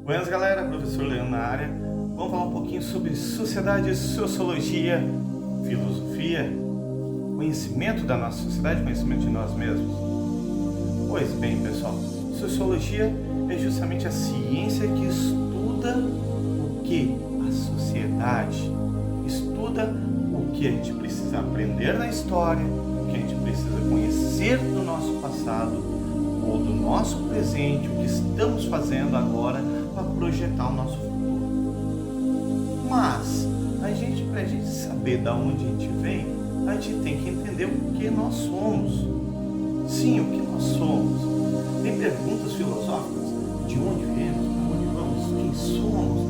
Buenas galera, professor Leandro na área. Vamos falar um pouquinho sobre sociedade, sociologia, filosofia, conhecimento da nossa sociedade, conhecimento de nós mesmos. Pois bem, pessoal, sociologia é justamente a ciência que estuda o que? A sociedade. Estuda o que a gente precisa aprender na história, o que a gente precisa conhecer do nosso passado ou do nosso presente, o que estamos fazendo agora para projetar o nosso futuro. Mas para a gente saber de onde a gente vem, a gente tem que entender o que nós somos. Sim, o que nós somos. Tem perguntas filosóficas: de onde viemos, para onde vamos, quem somos,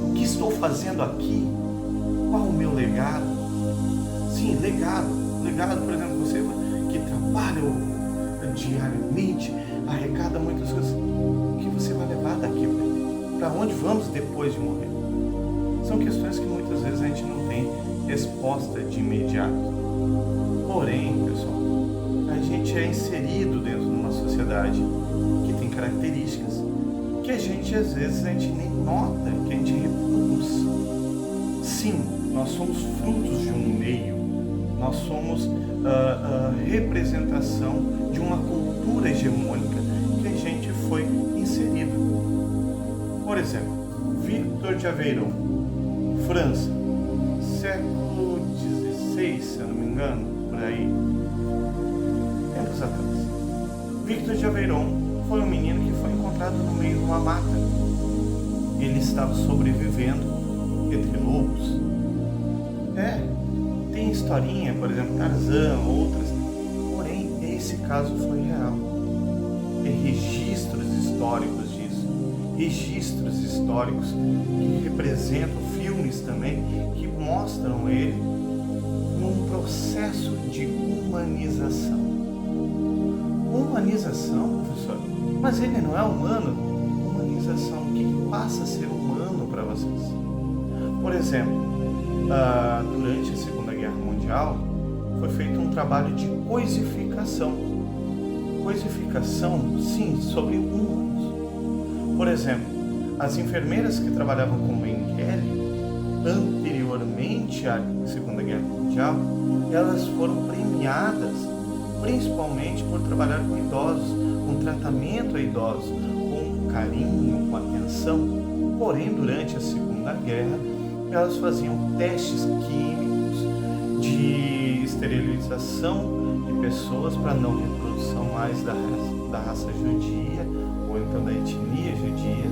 o que estou fazendo aqui, qual o meu legado? Sim, legado, por exemplo, você que trabalha diariamente, arrecada muitas coisas, o que você vai levar daqui para onde vamos depois de morrer? São questões que muitas vezes a gente não tem resposta de imediato. Porém, pessoal, a gente é inserido dentro de uma sociedade que tem características que a gente às vezes a gente nem nota, que a gente reproduz. Sim, nós somos frutos de um meio, nós somos representação de uma cultura hegemônica que a gente foi inserido. Por exemplo, Victor de Aveyron, França, século XVI, se eu não me engano, por aí, tempos atrás. Victor de Aveyron foi um menino que foi encontrado no meio de uma mata. Ele estava sobrevivendo entre lobos. Tem historinha, por exemplo, Tarzan, outras, porém esse caso foi real. Tem registros históricos disso, registros históricos que representam filmes também, que mostram ele num processo de humanização. Humanização, professor? Mas ele não é humano? Humanização, o que passa a ser humano para vocês? Por exemplo, durante a Segunda Guerra Mundial, foi feito um trabalho de coisificação. Coisificação, sim, sobre humanos. Por exemplo, as enfermeiras que trabalhavam com Mengele, anteriormente à Segunda Guerra Mundial, elas foram premiadas, principalmente por trabalhar com idosos, com tratamento a idosos, com carinho, com atenção. Porém, durante a Segunda Guerra, elas faziam testes químicos de esterilização de pessoas para não reprodução mais da raça judia ou então da etnia judia.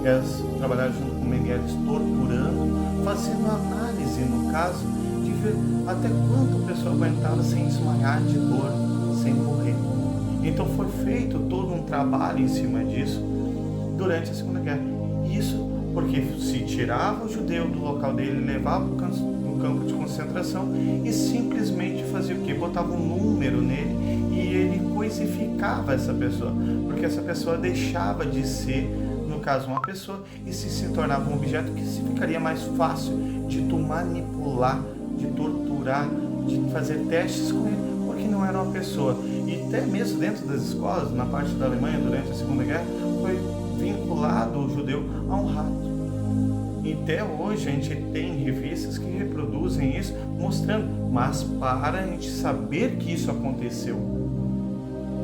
Elas trabalharam junto com Mengele, torturando, fazendo análise, no caso, de ver até quanto a pessoa aguentava sem desmaiar de dor, sem morrer. Então foi feito todo um trabalho em cima disso durante a Segunda Guerra. Isso porque se tirava o judeu do local dele, levava no campo de concentração e simplesmente fazia o quê? Botava um número nele e ele coisificava essa pessoa, porque essa pessoa deixava de ser, no caso, uma pessoa e se tornava um objeto que se ficaria mais fácil de tu manipular, de torturar, de fazer testes com ele, porque não era uma pessoa. E até mesmo dentro das escolas, na parte da Alemanha, durante a Segunda Guerra, foi vinculado o judeu a um rato. E até hoje a gente tem revistas que reproduzem isso, mostrando, mas para a gente saber que isso aconteceu.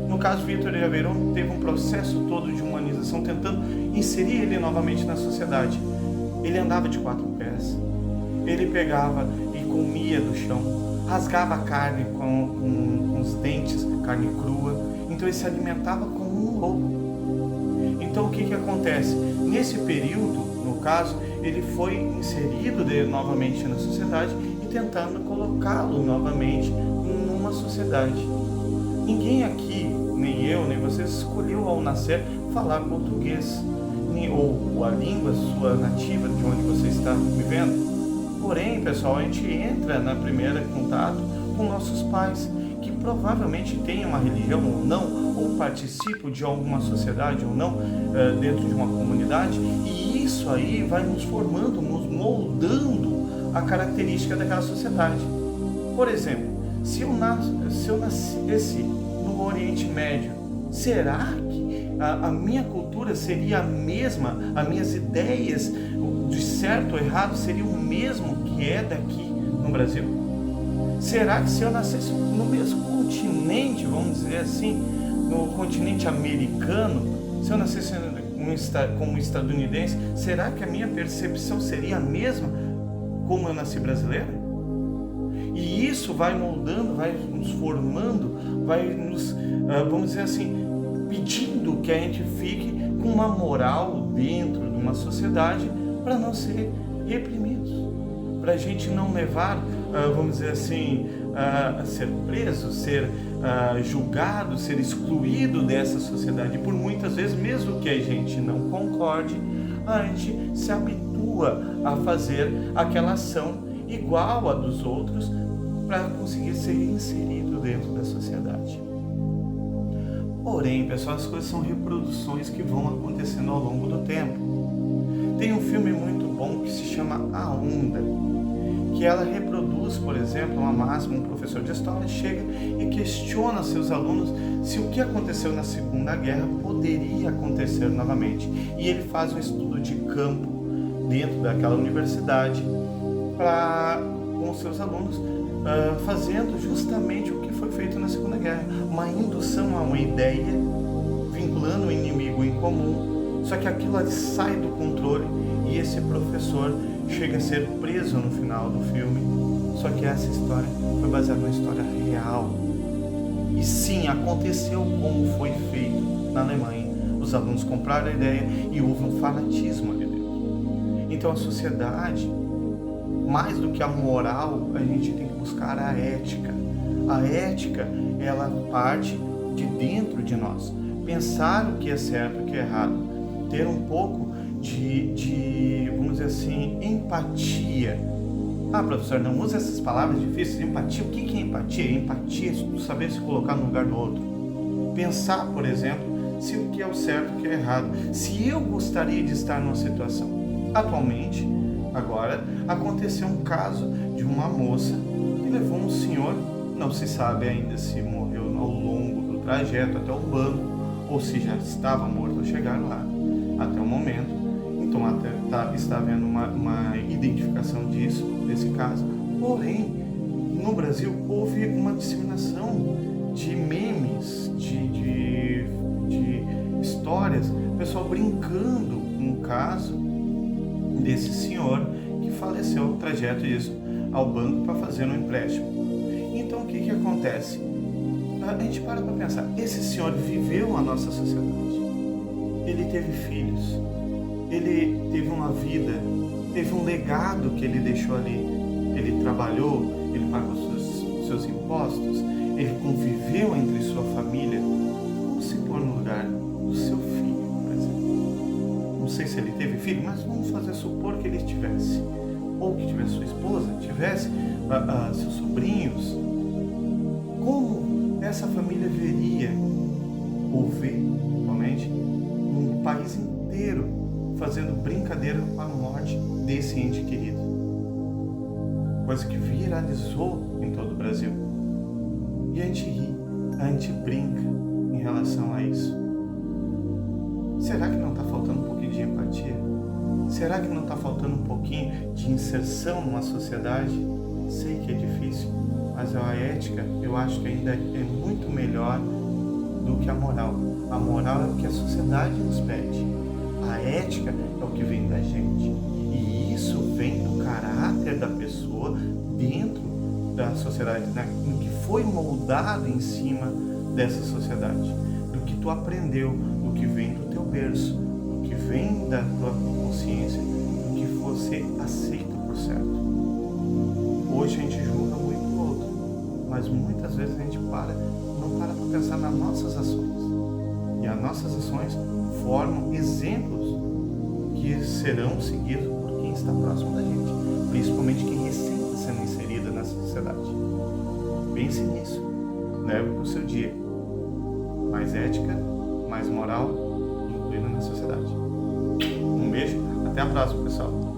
No caso, Victor de Aveyron teve um processo todo de humanização, tentando inserir ele novamente na sociedade. Ele andava de 4 pés, ele pegava e comia do chão, rasgava a carne com os dentes, carne crua, então ele se alimentava como um lobo. Então o que acontece? Nesse período, no caso, ele foi inserido novamente na sociedade e tentando colocá-lo novamente numa sociedade. Ninguém aqui, nem eu, nem vocês, escolheu ao nascer falar português, ou a língua sua nativa, de onde você está vivendo. Porém, pessoal, a gente entra na primeira contato com nossos pais, que provavelmente têm uma religião ou não, ou participam de alguma sociedade ou não, dentro de uma comunidade, e isso aí vai nos formando, nos moldando a característica daquela sociedade. Por exemplo, se eu nascesse no Oriente Médio, será que a minha cultura cultura seria a mesma, as minhas ideias de certo ou errado seria o mesmo que é daqui no Brasil? Será que se eu nascesse no mesmo continente, vamos dizer assim, no continente americano, se eu nascesse como estadunidense, será que a minha percepção seria a mesma como eu nasci brasileira? E isso vai moldando, vai nos formando, vai nos, vamos dizer assim, pedindo que a gente fique com uma moral dentro de uma sociedade para não ser reprimidos, para a gente não levar, vamos dizer assim, a ser preso, ser julgado, ser excluído dessa sociedade. E por muitas vezes, mesmo que a gente não concorde, a gente se habitua a fazer aquela ação igual a dos outros para conseguir ser inserido dentro da sociedade. Porém, pessoal, as coisas são reproduções que vão acontecendo ao longo do tempo. Tem um filme muito bom que se chama A Onda, que ela reproduz, por exemplo, uma máxima. Um professor de história chega e questiona seus alunos se o que aconteceu na Segunda Guerra poderia acontecer novamente. E ele faz um estudo de campo dentro daquela universidade com os seus alunos, fazendo justamente o que foi feito na Segunda Guerra, uma indução a uma ideia, vinculando o inimigo em comum, só que aquilo ali sai do controle e esse professor chega a ser preso no final do filme. Só que essa história foi baseada numa história real. E sim, aconteceu como foi feito na Alemanha. Os alunos compraram a ideia e houve um fanatismo ali dentro. Então a sociedade, mais do que a moral, a gente tem que buscar a ética. A ética, ela parte de dentro de nós. Pensar o que é certo e o que é errado. Ter um pouco de, vamos dizer assim, empatia. Professor, não usa essas palavras difíceis. Empatia, o que é empatia? Empatia é saber se colocar no lugar do outro. Pensar, por exemplo, se o que é o certo e o que é errado. Se eu gostaria de estar numa situação. Atualmente, agora, aconteceu um caso de uma moça que levou um senhor, não se sabe ainda se morreu ao longo do trajeto até o banco, ou se já estava morto ao chegar lá, até o momento. Então está havendo uma identificação desse caso. Porém, no Brasil houve uma disseminação de memes, de histórias, pessoal brincando com o caso desse senhor que faleceu no trajeto ao banco para fazer um empréstimo. Então o que acontece? A gente para pensar, esse senhor viveu a nossa sociedade, ele teve filhos, ele teve uma vida, teve um legado que ele deixou ali, ele trabalhou, ele pagou seus impostos, ele conviveu entre sua família. Vamos se pôr no lugar do seu filho, por exemplo. Não sei se ele teve filho, mas vamos supor que ele tivesse, ou que tivesse sua esposa, tivesse seus sobrinhos. Como essa família veria ou vê, atualmente, um país inteiro fazendo brincadeira com a morte desse ente querido? Coisa que viralizou em todo o Brasil. E a gente ri, a gente brinca em relação a isso. Será que não está faltando um pouquinho de empatia? Será que não está faltando um pouquinho de inserção numa sociedade? Sei que é difícil, mas a ética eu acho que ainda é muito melhor do que a moral. A moral é o que a sociedade nos pede. A ética é o que vem da gente. E isso vem do caráter da pessoa dentro da sociedade, no que foi moldado em cima dessa sociedade, do que tu aprendeu, do que vem do teu berço, do que vem da tua consciência, do que você aceita por certo. Hoje a gente julga muito o outro, mas muitas vezes a gente não para para pensar nas nossas ações. E as nossas ações formam exemplos que serão seguidos por quem está próximo da gente, principalmente quem recém está sendo inserido nessa sociedade. Pense nisso, leve para o seu dia. Mais ética, mais moral, incluída na sociedade. Um beijo, até a próxima, pessoal.